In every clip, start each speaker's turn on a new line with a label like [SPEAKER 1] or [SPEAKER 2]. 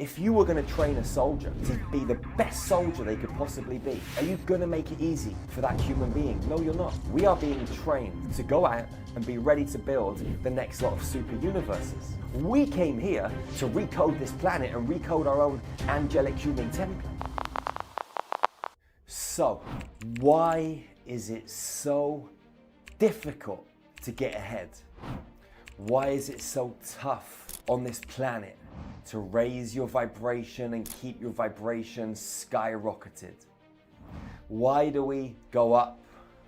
[SPEAKER 1] if you were going to train a soldier to be the best soldier they could possibly be, are you going to make it easy for that human being? No, you're not. We are being trained to go out and be ready to build the next lot of super universes. We came here to recode this planet and recode our own angelic human template. So, why is it so difficult to get ahead? Why is it so tough on this planet to raise your vibration and keep your vibration skyrocketed? Why do we go up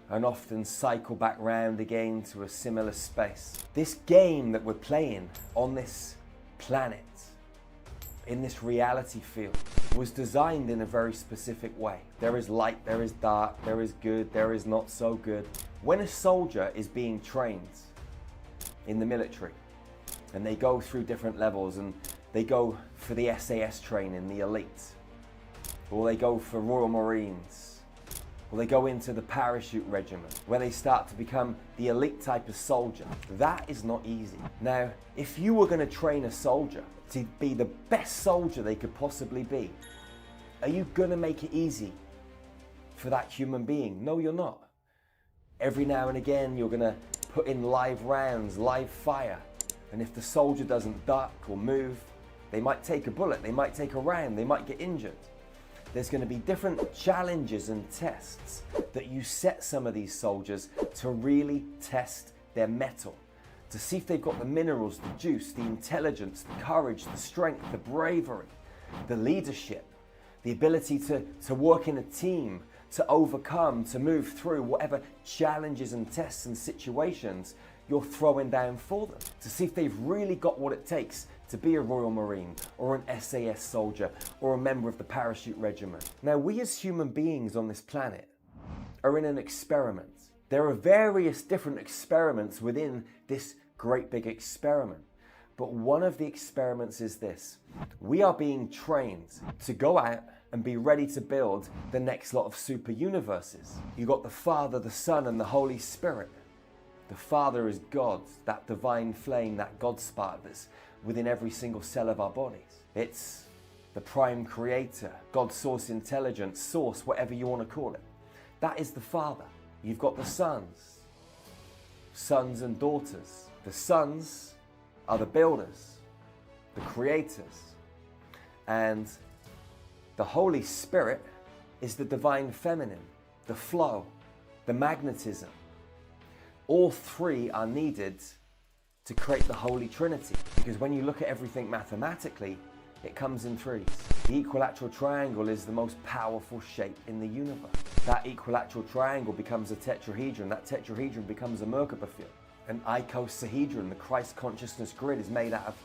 [SPEAKER 1] and often cycle back round again to a similar space? This game that we're playing on this planet, in this reality field, was designed in a very specific way. There is light, there is dark, there is good, there is not so good. When a soldier is being trained in the military, and they go through different levels, and they go for the SAS training, the elite, or they go for Royal Marines, or they go into the parachute regiment, where they start to become the elite type of soldier. That is not easy. Now, if you were going to train a soldier to be the best soldier they could possibly be, are you going to make it easy for that human being? No, you're not. Every now and again, you're going to put in live rounds, live fire. And if the soldier doesn't duck or move, they might take a bullet, they might take a round, they might get injured. There's going to be different challenges and tests that you set some of these soldiers to really test their mettle, to see if they've got the minerals, the juice, the intelligence, the courage, the strength, the bravery, the leadership, the ability to work in a team, to overcome, to move through whatever challenges and tests and situations you're throwing down for them, to see if they've really got what it takes to be a Royal Marine or an SAS soldier or a member of the parachute regiment. Now, we as human beings on this planet are in an experiment. There are various different experiments within this great big experiment. But one of the experiments is this. We are being trained to go out and be ready to build the next lot of super universes. You got the Father, the Son, and the Holy Spirit. The Father is God, that divine flame, that God spark that's within every single cell of our bodies. It's the prime creator, God's source intelligence, source, whatever you want to call it. That is the Father. You've got the sons and daughters. The sons are the builders, the creators. And the Holy Spirit is the divine feminine, the flow, the magnetism. All three are needed to create the Holy Trinity. Because when you look at everything mathematically, it comes in threes. The equilateral triangle is the most powerful shape in the universe. That equilateral triangle becomes a tetrahedron. That tetrahedron becomes a Merkaba field. An icosahedron, the Christ consciousness grid, is made out of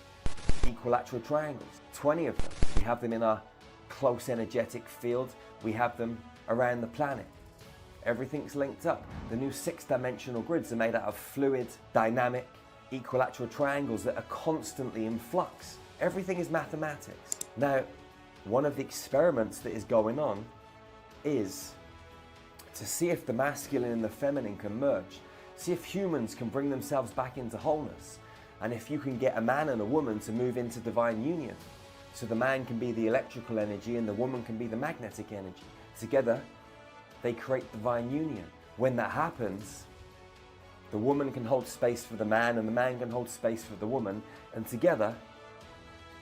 [SPEAKER 1] equilateral triangles. 20 of them. We have them in our close energetic field. We have them around the planet. Everything's linked up. The new 6-dimensional grids are made out of fluid, dynamic, equilateral triangles that are constantly in flux. Everything is mathematics. Now, one of the experiments that is going on is to see if the masculine and the feminine can merge. See if humans can bring themselves back into wholeness. And if you can get a man and a woman to move into divine union. So the man can be the electrical energy and the woman can be the magnetic energy. Together, they create divine union. When that happens, the woman can hold space for the man and the man can hold space for the woman. And together,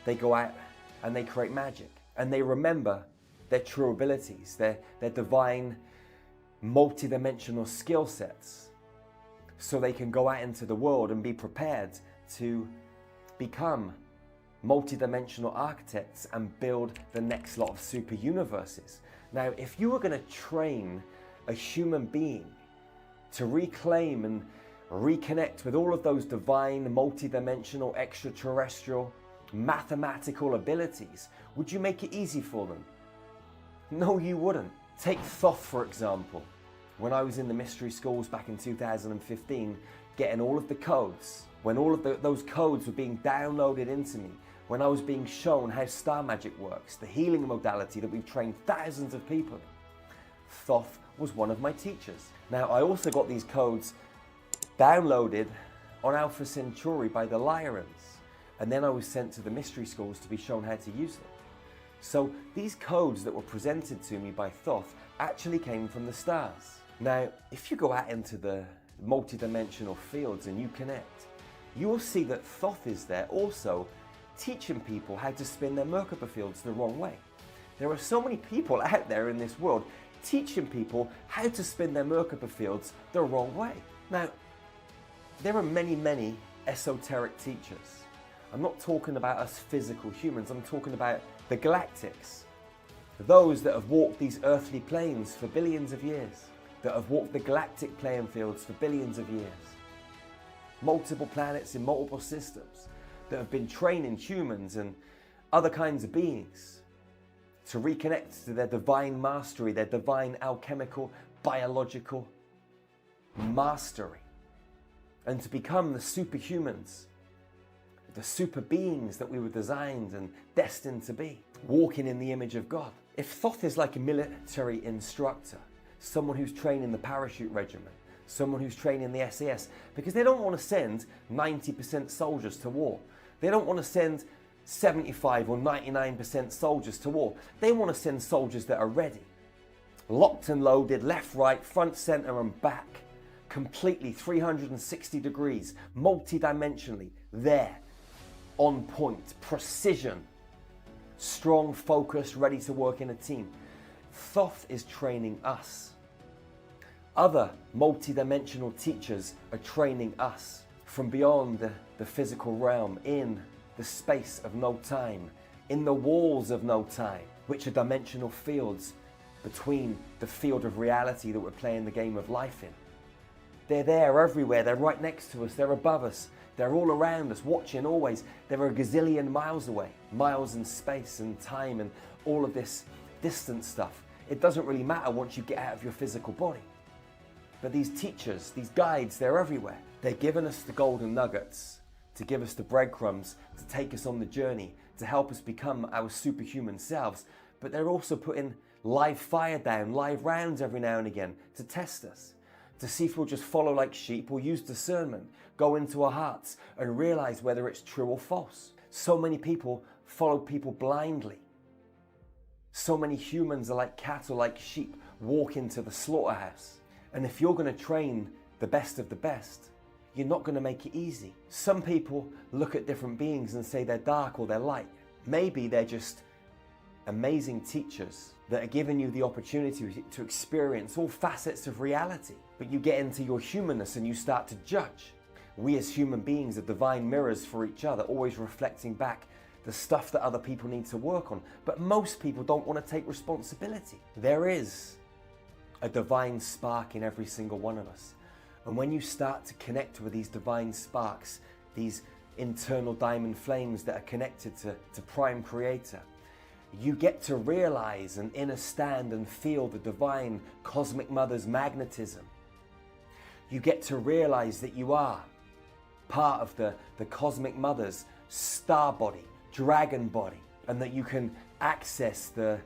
[SPEAKER 1] they go out and they create magic. And they remember their true abilities, their divine, multi-dimensional skill sets. So they can go out into the world and be prepared to become multi-dimensional architects and build the next lot of super universes. Now, if you were going to train a human being to reclaim and reconnect with all of those divine, multi-dimensional, extraterrestrial, mathematical abilities, would you make it easy for them? No, you wouldn't. Take Thoth, for example. When I was in the mystery schools back in 2015, getting all of the codes, when all of those codes were being downloaded into me, when I was being shown how star magic works, the healing modality that we've trained thousands of people in, Thoth was one of my teachers. Now, I also got these codes downloaded on Alpha Centauri by the Lyrians, and then I was sent to the mystery schools to be shown how to use them. So these codes that were presented to me by Thoth actually came from the stars. Now, if you go out into the multi-dimensional fields and you connect, you will see that Thoth is there also teaching people how to spin their Merkaba fields the wrong way. There are so many people out there in this world teaching people how to spin their Merkaba fields the wrong way. Now, there are many, many esoteric teachers. I'm not talking about us physical humans, I'm talking about the galactics. Those that have walked these earthly planes for billions of years, that have walked the galactic playing fields for billions of years. Multiple planets in multiple systems that have been training humans and other kinds of beings to reconnect to their divine mastery, their divine alchemical, biological mastery, and to become the superhumans, the super beings that we were designed and destined to be, walking in the image of God. If Thoth is like a military instructor, someone who's training the parachute regiment, someone who's training the SAS, because they don't want to send 90% soldiers to war. They don't want to send 75 or 99% soldiers to war. They want to send soldiers that are ready, locked and loaded, left, right, front, center, and back, completely 360 degrees, multi-dimensionally, there, on point, precision, strong, focused, ready to work in a team. Thoth is training us. Other multi-dimensional teachers are training us from beyond the physical realm, in the space of no time, in the walls of no time, which are dimensional fields between the field of reality that we're playing the game of life in. They're there everywhere, they're right next to us, they're above us, they're all around us, watching always. They're a gazillion miles away, miles in space and time and all of this distant stuff. It doesn't really matter once you get out of your physical body. But these teachers, these guides, they're everywhere. They're giving us the golden nuggets, to give us the breadcrumbs, to take us on the journey, to help us become our superhuman selves. But they're also putting live fire down, live rounds every now and again to test us, to see if we'll just follow like sheep or use discernment, go into our hearts and realize whether it's true or false. So many people follow people blindly. So many humans are like cattle, like sheep, walk into the slaughterhouse. And if you're going to train the best of the best, you're not going to make it easy. Some people look at different beings and say they're dark or they're light. Maybe they're just amazing teachers that are giving you the opportunity to experience all facets of reality. But you get into your humanness and you start to judge. We as human beings are divine mirrors for each other, always reflecting back the stuff that other people need to work on. But most people don't want to take responsibility. There is a divine spark in every single one of us. And when you start to connect with these divine sparks, these internal diamond flames that are connected to Prime Creator, you get to realize and understand and feel the divine cosmic mother's magnetism. You get to realize that you are part of the cosmic mother's star body, dragon body, and that you can access the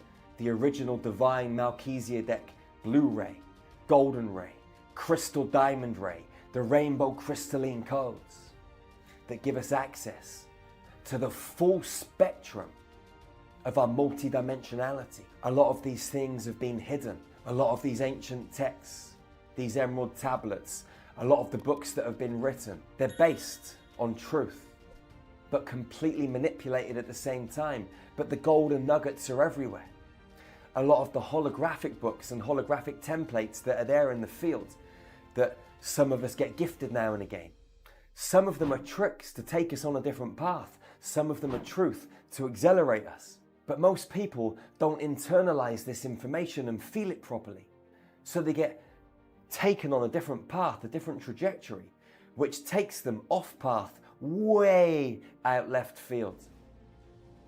[SPEAKER 1] original divine Melchizedek blue ray, golden ray, crystal diamond ray, the rainbow crystalline codes that give us access to the full spectrum of our multidimensionality. A lot of these things have been hidden. A lot of these ancient texts, these emerald tablets, a lot of the books that have been written, they're based on truth, but completely manipulated at the same time. But the golden nuggets are everywhere. A lot of the holographic books and holographic templates that are there in the field that some of us get gifted now and again. Some of them are tricks to take us on a different path. Some of them are truth to accelerate us. But most people don't internalize this information and feel it properly. So they get taken on a different path, a different trajectory, which takes them off path, way out left field.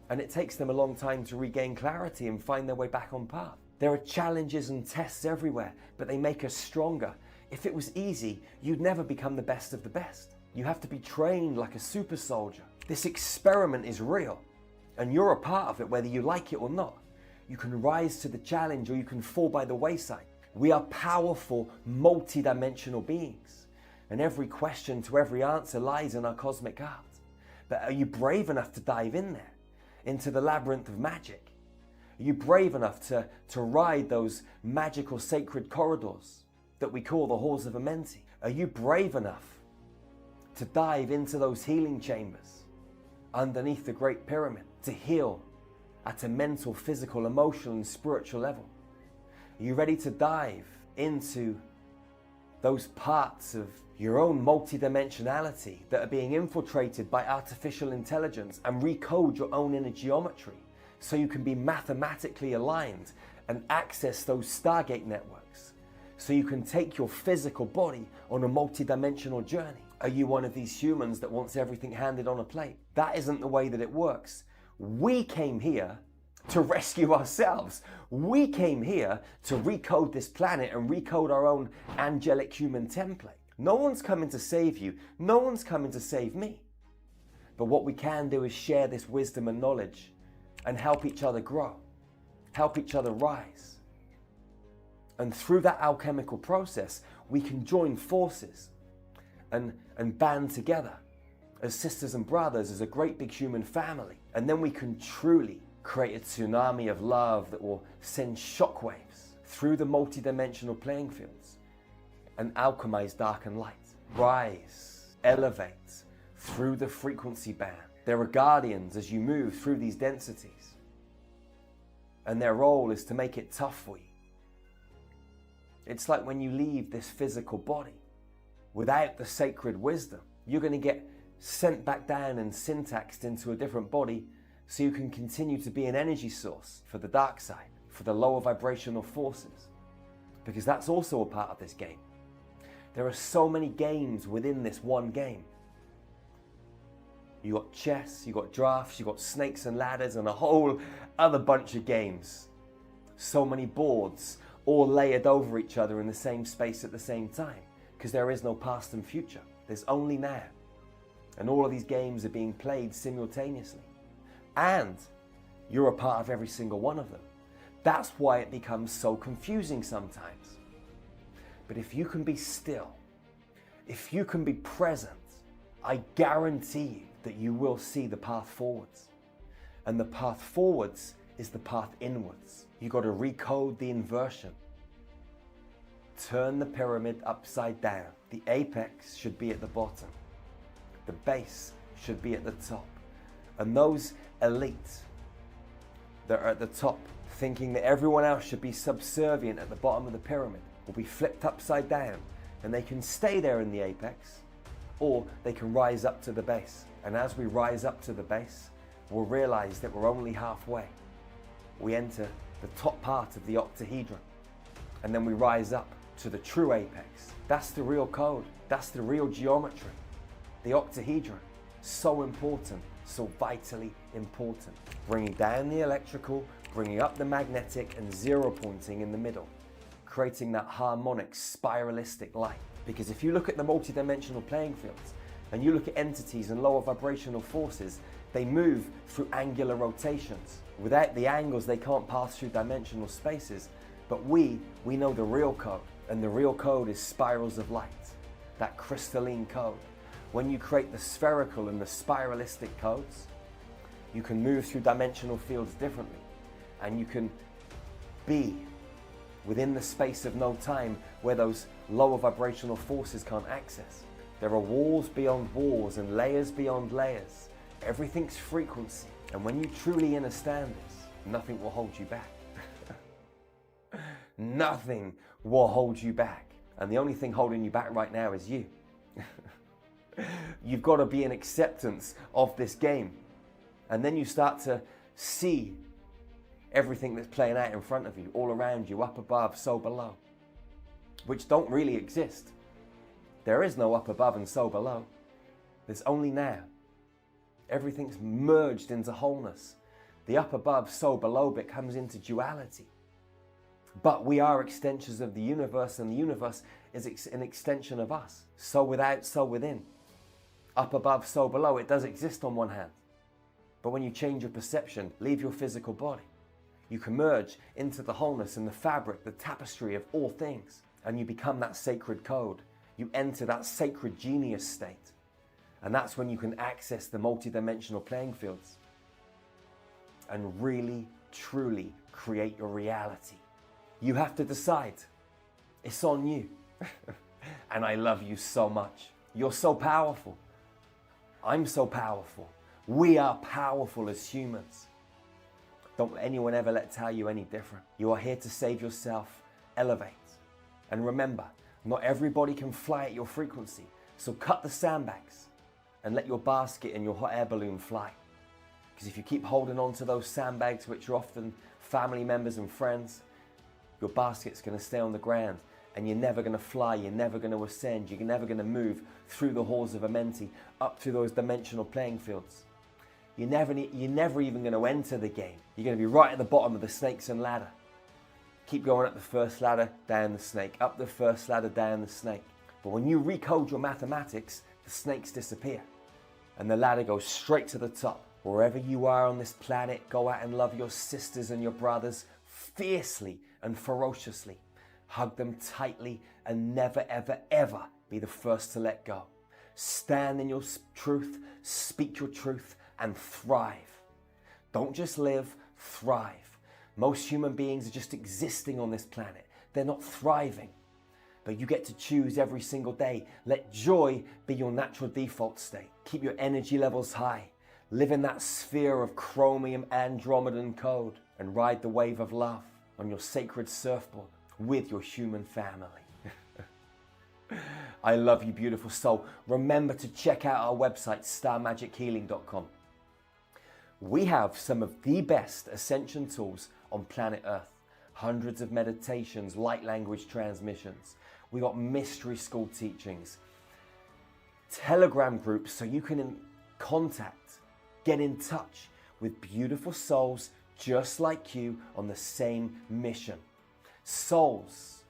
[SPEAKER 1] And it takes them a long time to regain clarity and find their way back on path. There are challenges and tests everywhere, but they make us stronger. If it was easy, you'd never become the best of the best. You have to be trained like a super soldier. This experiment is real, and you're a part of it whether you like it or not. You can rise to the challenge or you can fall by the wayside. We are powerful, multi-dimensional beings, and every question to every answer lies in our cosmic heart. But are you brave enough to dive in there, into the labyrinth of magic, Are you brave enough to ride those magical sacred corridors that we call the halls of Amenti? Are you brave enough to dive into those healing chambers underneath the Great Pyramid to heal at a mental, physical, emotional, and spiritual level? Are you ready to dive into those parts of your own multidimensionality that are being infiltrated by artificial intelligence and recode your own inner geometry so you can be mathematically aligned and access those Stargate networks so you can take your physical body on a multidimensional journey? Are you one of these humans that wants everything handed on a plate? That isn't the way that it works. We came here to rescue ourselves. We came here to recode this planet and recode our own angelic human template. No one's coming to save you. No one's coming to save me. But what we can do is share this wisdom and knowledge and help each other grow, help each other rise. And through that alchemical process, we can join forces and band together as sisters and brothers, as a great big human family. And then we can truly create a tsunami of love that will send shockwaves through the multidimensional playing fields and alchemize dark and light. Rise, elevate through the frequency band. There are guardians as you move through these densities, and their role is to make it tough for you. It's like when you leave this physical body without the sacred wisdom, you're going to get sent back down and syntaxed into a different body so you can continue to be an energy source for the dark side, for the lower vibrational forces, because that's also a part of this game. There are so many games within this one game. You got chess, you got drafts, you got snakes and ladders, and a whole other bunch of games. So many boards, all layered over each other in the same space at the same time, because there is no past and future. There's only now. And all of these games are being played simultaneously. And you're a part of every single one of them. That's why it becomes so confusing sometimes. But if you can be still, if you can be present, I guarantee you that you will see the path forwards. And the path forwards is the path inwards. You got to recode the inversion. Turn the pyramid upside down. The apex should be at the bottom. The base should be at the top. And those elites that are at the top, thinking that everyone else should be subservient at the bottom of the pyramid, will be flipped upside down, and they can stay there in the apex, or they can rise up to the base. And as we rise up to the base, we'll realize that we're only halfway. We enter the top part of the octahedron, and then we rise up to the true apex. That's the real code. That's the real geometry. The octahedron, so important, so vitally important. Bringing down the electrical, bringing up the magnetic, and zero pointing in the middle, creating that harmonic, spiralistic light. Because if you look at the multidimensional playing fields, and you look at entities and lower vibrational forces, they move through angular rotations. Without the angles, they can't pass through dimensional spaces. But we know the real code, and the real code is spirals of light, that crystalline code. When you create the spherical and the spiralistic codes, you can move through dimensional fields differently, and you can be within the space of no time where those lower vibrational forces can't access. There are walls beyond walls and layers beyond layers. Everything's frequency. And when you truly understand this, nothing will hold you back. Nothing will hold you back. And the only thing holding you back right now is you. You've got to be in acceptance of this game. And then you start to see everything that's playing out in front of you, all around you, up above, so below, which don't really exist. There is no up above and so below. There's only now. Everything's merged into wholeness. The up above, so below bit comes into duality. But we are extensions of the universe, and the universe is an extension of us. So without, so within. Up above, so below, it does exist on one hand. But when you change your perception, leave your physical body, you can merge into the wholeness and the fabric, the tapestry of all things, and you become that sacred code. You enter that sacred genius state. And that's when you can access the multidimensional playing fields and really truly create your reality. You have to decide. It's on you. And I love you so much. You're so powerful. I'm so powerful. We are powerful as humans. Don't let anyone ever tell you any different. You are here to save yourself, elevate. And remember, not everybody can fly at your frequency. So cut the sandbags and let your basket and your hot air balloon fly. Because if you keep holding on to those sandbags, which are often family members and friends, your basket's going to stay on the ground and you're never going to fly, you're never going to ascend, you're never going to move through the halls of Amenti, up through those dimensional playing fields. You're never even going to enter the game. You're going to be right at the bottom of the snakes and ladder. Keep going up the first ladder, down the snake, up the first ladder, down the snake. But when you recode your mathematics, the snakes disappear and the ladder goes straight to the top. Wherever you are on this planet, go out and love your sisters and your brothers fiercely and ferociously. Hug them tightly and never, ever, ever be the first to let go. Stand in your truth, speak your truth, and thrive. Don't just live, thrive. Most human beings are just existing on this planet. They're not thriving. But you get to choose every single day. Let joy be your natural default state. Keep your energy levels high. Live in that sphere of chromium Andromedan code and ride the wave of love on your sacred surfboard with your human family. I love you, beautiful soul. Remember to check out our website, starmagichealing.com. We have some of the best ascension tools on planet Earth. Hundreds of meditations, light language transmissions. We got mystery school teachings, Telegram groups so you can get in touch with beautiful souls just like you on the same mission. Souls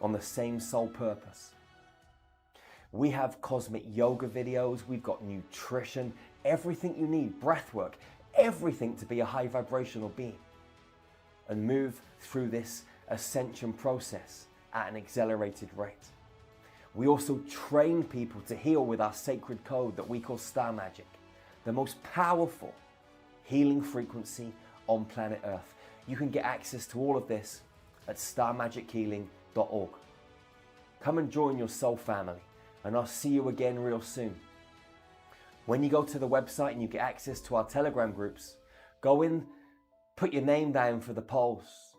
[SPEAKER 1] on the same soul purpose. We have cosmic yoga videos, we've got nutrition, everything you need, breath work, everything to be a high vibrational being and move through this ascension process at an accelerated rate. We also train people to heal with our sacred code that we call Star Magic, the most powerful healing frequency on planet Earth. You can get access to all of this at starmagichealing.org. Come and join your soul family, and I'll see you again real soon. When you go to the website and you get access to our Telegram groups, go in, put your name down for the polls.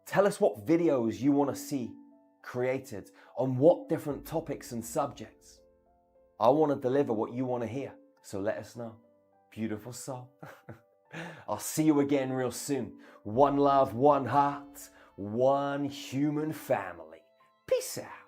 [SPEAKER 1] Tell us what videos you want to see created on what different topics and subjects. I want to deliver what you want to hear, so let us know. Beautiful soul. I'll see you again real soon. One love, one heart, one human family. Peace out.